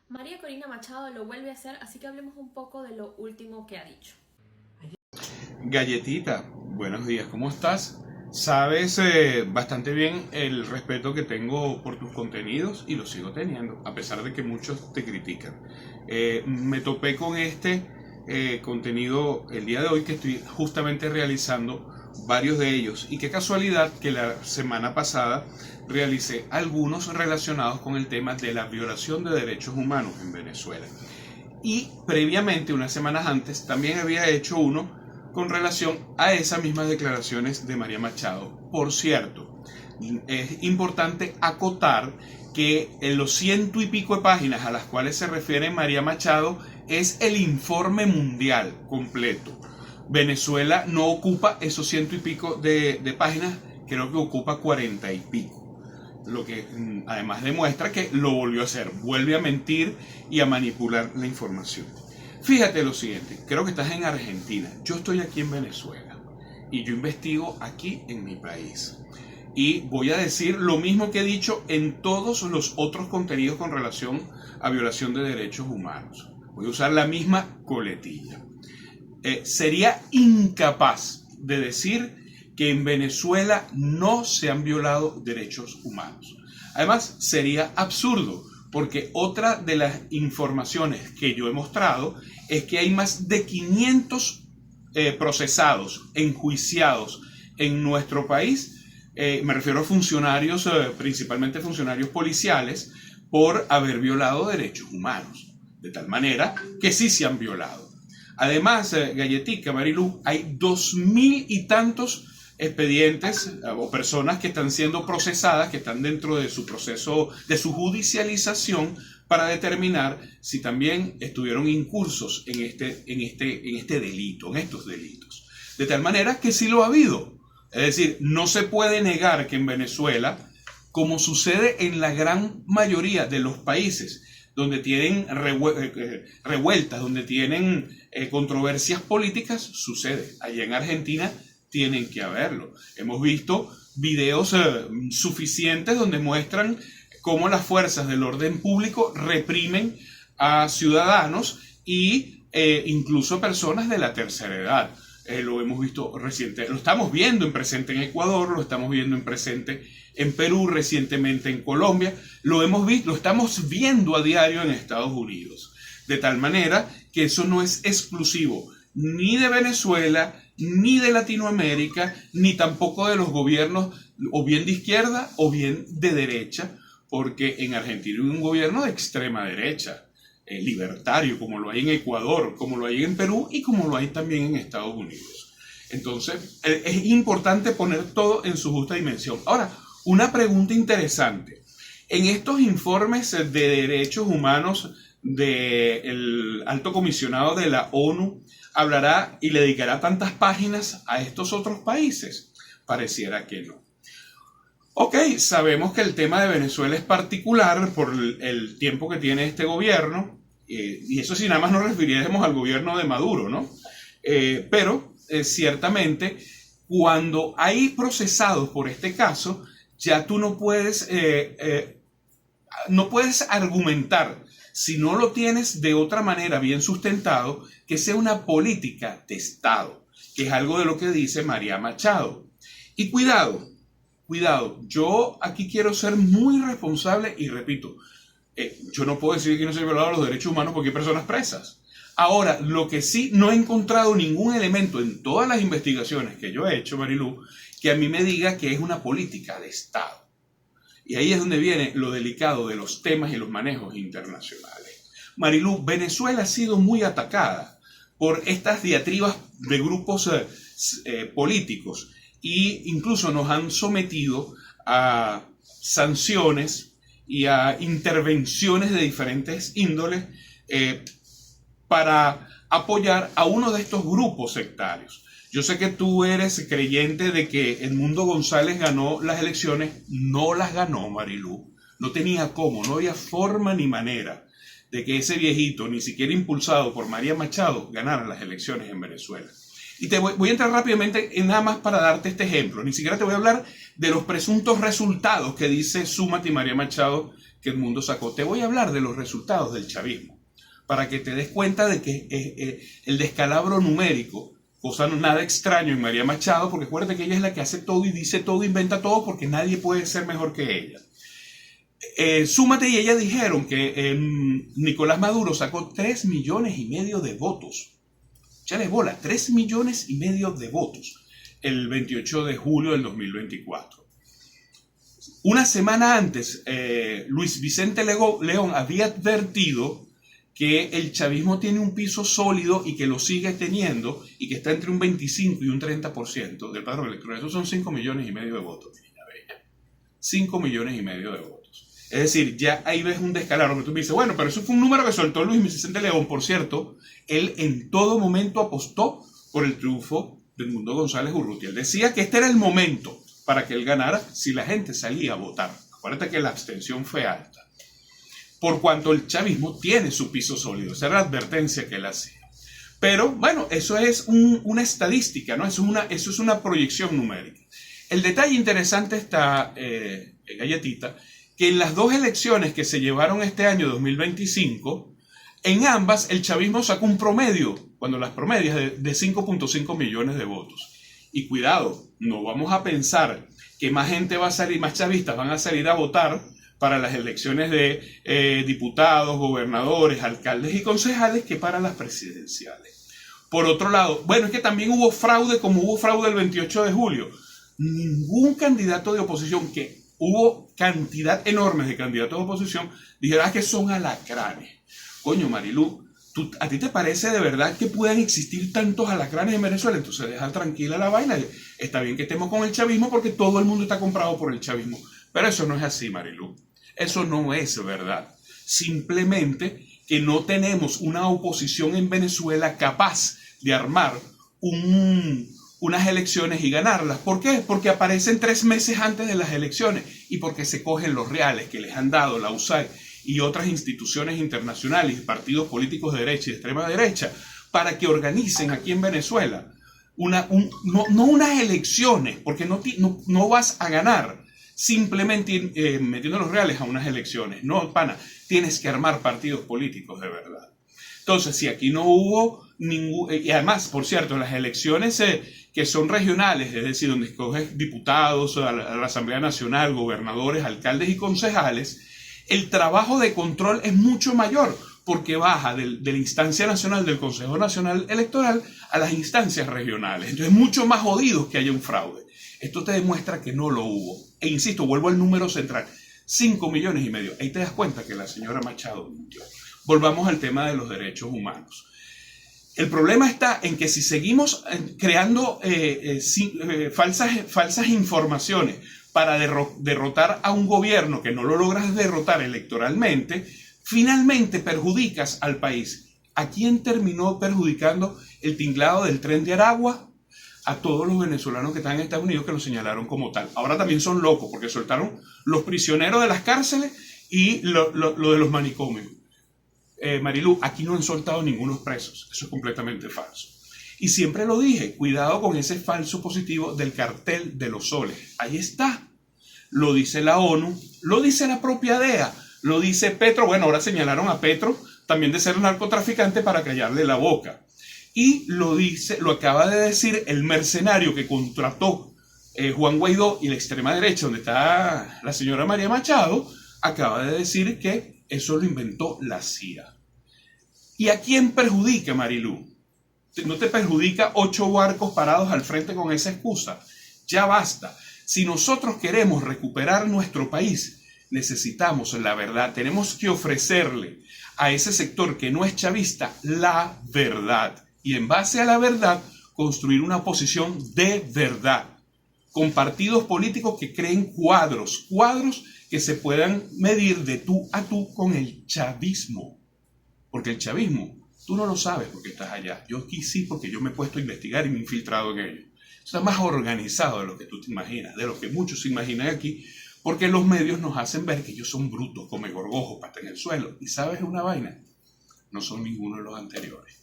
María Corina Machado lo vuelve a hacer, así que hablemos un poco de lo último que ha dicho. Galletita, buenos días, ¿cómo estás? Sabes bastante bien el respeto que tengo por tus contenidos y lo sigo teniendo, a pesar de que muchos te critican. Me topé con este contenido el día de hoy que estoy justamente realizando varios de ellos, y qué casualidad que la semana pasada realicé algunos relacionados con el tema de la violación de derechos humanos en Venezuela. Y previamente, unas semanas antes, también había hecho uno con relación a esas mismas declaraciones de María Machado. Por cierto, es importante acotar que en los 100 y pico de páginas a las cuales se refiere María Machado es el informe mundial completo. Venezuela no ocupa esos 100 y pico de páginas, creo que ocupa 40 y pico. Lo que además demuestra que lo volvió a hacer, vuelve a mentir y a manipular la información. Fíjate lo siguiente, creo que estás en Argentina, yo estoy aquí en Venezuela y yo investigo aquí en mi país. Y voy a decir lo mismo que he dicho en todos los otros contenidos con relación a violación de derechos humanos. Voy a usar la misma coletilla. Sería incapaz de decir que en Venezuela no se han violado derechos humanos. Además, sería absurdo, porque otra de las informaciones que yo he mostrado es que hay más de 500 procesados, enjuiciados en nuestro país. Me refiero a funcionarios, principalmente funcionarios policiales, por haber violado derechos humanos. De tal manera que sí se han violado. Además, Galletica, Marilú, hay 2000 y tantos expedientes o personas que están siendo procesadas, que están dentro de su proceso, de su judicialización, para determinar si también estuvieron incursos en este delito, en estos delitos. De tal manera que sí lo ha habido. Es decir, no se puede negar que en Venezuela, como sucede en la gran mayoría de los países donde tienen revueltas, donde tienen controversias políticas, sucede. Allá en Argentina tienen que haberlo. Hemos visto videos suficientes donde muestran cómo las fuerzas del orden público reprimen a ciudadanos e incluso personas de la tercera edad. Lo hemos visto reciente, lo estamos viendo en presente en Ecuador, lo estamos viendo en presente en Perú, recientemente en Colombia, lo estamos viendo a diario en Estados Unidos. De tal manera que eso no es exclusivo ni de Venezuela, ni de Latinoamérica, ni tampoco de los gobiernos o bien de izquierda o bien de derecha, porque en Argentina hay un gobierno de extrema derecha, libertario, como lo hay en Ecuador, como lo hay en Perú y como lo hay también en Estados Unidos. Entonces, es importante poner todo en su justa dimensión. Ahora, una pregunta interesante. En estos informes de derechos humanos del Alto Comisionado de la ONU, ¿hablará y le dedicará tantas páginas a estos otros países? Pareciera que no. Ok, sabemos que el tema de Venezuela es particular por el tiempo que tiene este gobierno, y eso si nada más nos refiriéramos al gobierno de Maduro, ¿no? Pero ciertamente, cuando hay procesados por este caso, ya tú no puedes argumentar, si no lo tienes de otra manera bien sustentado, que sea una política de Estado, que es algo de lo que dice María Machado. Y cuidado, yo aquí quiero ser muy responsable y repito, yo no puedo decir que no se han violado los derechos humanos porque hay personas presas. Ahora, lo que sí, no he encontrado ningún elemento en todas las investigaciones que yo he hecho, Marilú, que a mí me diga que es una política de Estado. Y ahí es donde viene lo delicado de los temas y los manejos internacionales. Marilú, Venezuela ha sido muy atacada por estas diatribas de grupos políticos, e incluso nos han sometido a sanciones y a intervenciones de diferentes índoles para apoyar a uno de estos grupos sectarios. Yo sé que tú eres creyente de que Edmundo González ganó las elecciones. No las ganó, Marilú. No tenía cómo, no había forma ni manera de que ese viejito, ni siquiera impulsado por María Machado, ganara las elecciones en Venezuela. Y voy a entrar rápidamente en nada más para darte este ejemplo. Ni siquiera te voy a hablar de los presuntos resultados que dice Summat y María Machado que el mundo sacó. Te voy a hablar de los resultados del chavismo, para que te des cuenta de que el descalabro numérico, cosa nada extraño en María Machado, porque acuérdate que ella es la que hace todo y dice todo, inventa todo, porque nadie puede ser mejor que ella. Súmate y ella dijeron que Nicolás Maduro sacó 3,5 millones de votos. Échale bola, 3,5 millones de votos el 28 de julio del 2024. Una semana antes, Luis Vicente León había advertido que el chavismo tiene un piso sólido y que lo sigue teniendo y que está entre un 25 y un 30% del padrón electoral. Esos son 5,5 millones de votos, niña bella. 5,5 millones de votos. Es decir, ya ahí ves un descalabro que tú me dices, bueno, pero eso fue un número que soltó Luis Vicente León. Por cierto, él en todo momento apostó por el triunfo de Edmundo González Urrutia. Él decía que este era el momento para que él ganara si la gente salía a votar. Acuérdate que la abstención fue alta. Por cuanto el chavismo tiene su piso sólido. Esa era la advertencia que él hacía. Pero, bueno, eso es una estadística, ¿no? Eso es una proyección numérica. El detalle interesante está, galletita, que en las dos elecciones que se llevaron este año 2025, en ambas el chavismo sacó un promedio, cuando las promedias de 5,5 millones de votos. Y cuidado, no vamos a pensar que más gente va a salir, más chavistas van a salir a votar para las elecciones de diputados, gobernadores, alcaldes y concejales que para las presidenciales. Por otro lado, bueno, es que también hubo fraude, como hubo fraude el 28 de julio. Ningún candidato de oposición, que hubo cantidad enorme de candidatos de oposición, dijeron que son alacranes. Coño, Marilu, ¿a ti te parece de verdad que puedan existir tantos alacranes en Venezuela? Entonces deja tranquila la vaina. Está bien que estemos con el chavismo porque todo el mundo está comprado por el chavismo. Pero eso no es así, Marilu. Eso no es verdad. Simplemente que no tenemos una oposición en Venezuela capaz de armar unas elecciones y ganarlas. ¿Por qué? Porque aparecen 3 meses antes de las elecciones y porque se cogen los reales que les han dado la USAID y otras instituciones internacionales y partidos políticos de derecha y de extrema derecha para que organicen aquí en Venezuela no unas elecciones, porque no vas a ganar simplemente metiendo los reales a unas elecciones. No, pana, tienes que armar partidos políticos de verdad. Entonces, si aquí no hubo ningún... y además, por cierto, las elecciones que son regionales, es decir, donde escoges diputados a la Asamblea Nacional, gobernadores, alcaldes y concejales, el trabajo de control es mucho mayor, porque baja de la instancia nacional del Consejo Nacional Electoral a las instancias regionales. Entonces, es mucho más jodido que haya un fraude. Esto te demuestra que no lo hubo. E insisto, vuelvo al número central. 5,5 millones. Ahí te das cuenta que la señora Machado mintió. Volvamos al tema de los derechos humanos. El problema está en que si seguimos creando falsas informaciones para derrotar a un gobierno que no lo logras derrotar electoralmente, finalmente perjudicas al país. ¿A quién terminó perjudicando el tinglado del tren de Aragua? A todos los venezolanos que están en Estados Unidos, que lo señalaron como tal. Ahora también son locos porque soltaron los prisioneros de las cárceles y lo de los manicomios. Marilu, aquí no han soltado ningunos presos. Eso es completamente falso. Y siempre lo dije, cuidado con ese falso positivo del cartel de los soles. Ahí está. Lo dice la ONU, lo dice la propia DEA, lo dice Petro. Bueno, ahora señalaron a Petro también de ser narcotraficante para callarle la boca. Y lo acaba de decir el mercenario que contrató Juan Guaidó y la extrema derecha, donde está la señora María Machado, acaba de decir que eso lo inventó la CIA. ¿Y a quién perjudica, Marilu? ¿No te perjudica 8 barcos parados al frente con esa excusa? Ya basta. Si nosotros queremos recuperar nuestro país, necesitamos la verdad. Tenemos que ofrecerle a ese sector que no es chavista la verdad. Y en base a la verdad, construir una oposición de verdad. Con partidos políticos que creen cuadros que se puedan medir de tú a tú con el chavismo. Porque el chavismo, tú no lo sabes porque estás allá. Yo aquí sí, porque yo me he puesto a investigar y me he infiltrado en ello. Está más organizado de lo que tú te imaginas, de lo que muchos se imaginan aquí, porque los medios nos hacen ver que ellos son brutos, come gorgojos, pata en el suelo. ¿Y sabes una vaina? No son ninguno de los anteriores.